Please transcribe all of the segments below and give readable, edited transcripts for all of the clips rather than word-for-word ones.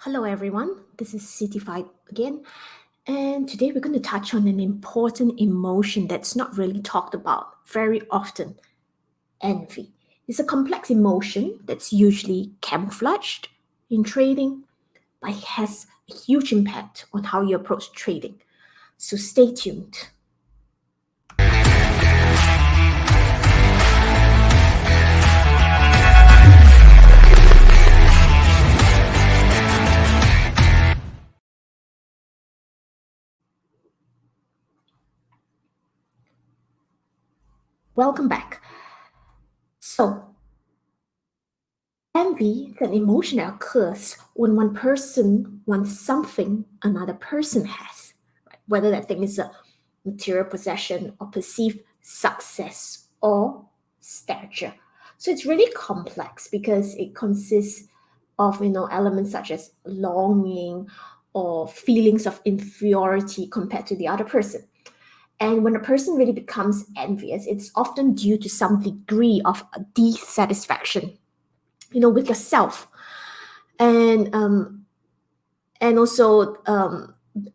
Hello, everyone. This is Seetified again. And today we're going to touch on an important emotion that's not really talked about very often: envy. It's a complex emotion that's usually camouflaged in trading, but it has a huge impact on how you approach trading. So stay tuned. Welcome back. So, envy is an emotion that occurs when one person wants something another person has, right? Whether that thing is a material possession or perceived success or stature. So it's really complex because it consists of elements such as longing or feelings of inferiority compared to the other person. And when a person really becomes envious, it's often due to some degree of dissatisfaction, with yourself, and also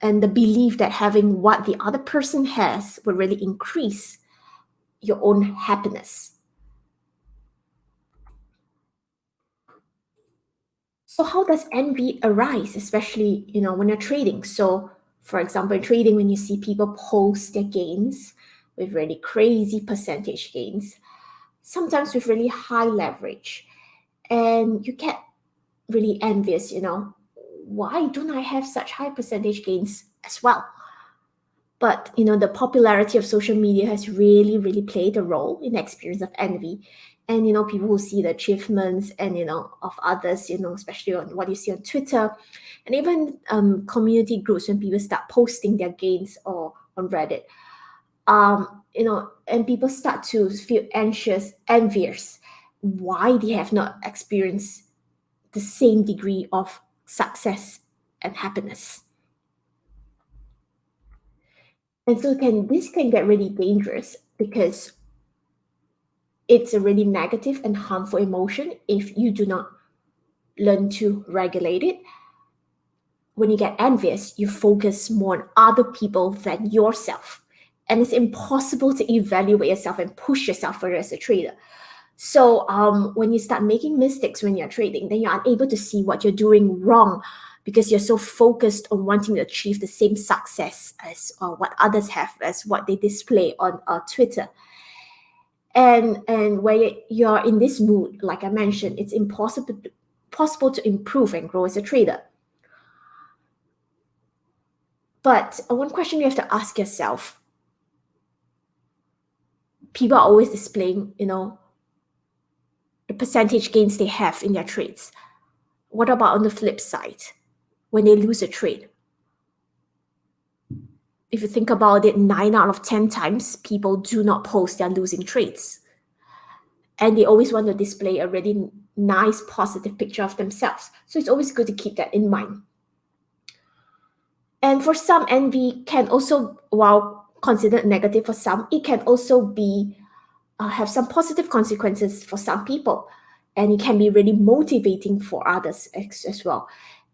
and the belief that having what the other person has will really increase your own happiness. So how does envy arise, especially when you're trading? So for example, in trading, when you see people post their gains with really crazy percentage gains, sometimes with really high leverage, and you get really envious, why don't I have such high percentage gains as well? But the popularity of social media has really played a role in the experience of envy. And people who see the achievements and of others, especially on what you see on Twitter, and even community groups, when people start posting their gains or on Reddit, and people start to feel anxious, envious, why they have not experienced the same degree of success and happiness. And so this can get really dangerous because it's a really negative and harmful emotion if you do not learn to regulate it. When you get envious, you focus more on other people than yourself. And it's impossible to evaluate yourself and push yourself further as a trader. So when you start making mistakes when you're trading, then you're unable to see what you're doing wrong because you're so focused on wanting to achieve the same success as what others have, as what they display on Twitter. And where you're in this mood, like I mentioned, it's possible to improve and grow as a trader. But one question you have to ask yourself: people are always displaying, the percentage gains they have in their trades. What about on the flip side, when they lose a trade? If you think about it, 9 out of 10 times people do not post their losing trades. And they always want to display a really nice, positive picture of themselves. So it's always good to keep that in mind. And for some, envy can also, while considered negative for some, it can also be have some positive consequences for some people, and it can be really motivating for others as well.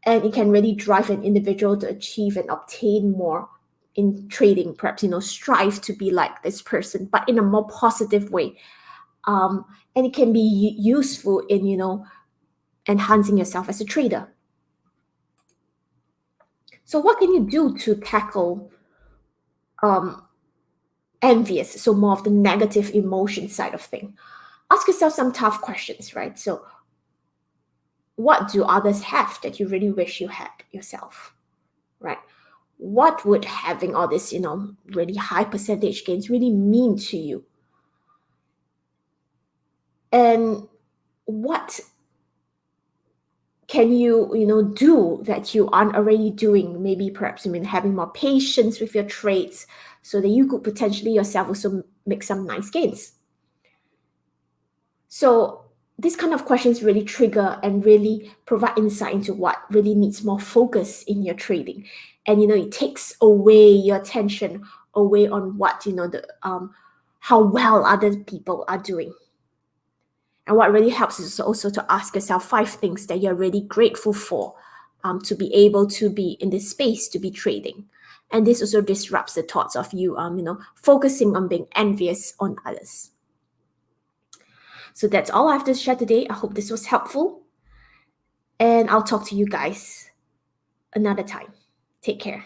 And it can really drive an individual to achieve and obtain more in trading, perhaps strive to be like this person, but in a more positive way. And it can be useful in enhancing yourself as a trader. So what can you do to tackle um, envious, so more of the negative emotion side of thing? Ask yourself some tough questions, right? So what do others have that you really wish you had yourself, right? What would having all this really high percentage gains really mean to you? And what can you do that you aren't already doing? Maybe perhaps having more patience with your trades so that you could potentially yourself also make some nice gains. So these kind of questions really trigger and really provide insight into what really needs more focus in your trading. And it takes away your attention away on what the how well other people are doing. And what really helps is also to ask yourself 5 things that you're really grateful for to be able to be in this space to be trading. And this also disrupts the thoughts of you, focusing on being envious on others. So that's all I have to share today. I hope this was helpful. And I'll talk to you guys another time. Take care.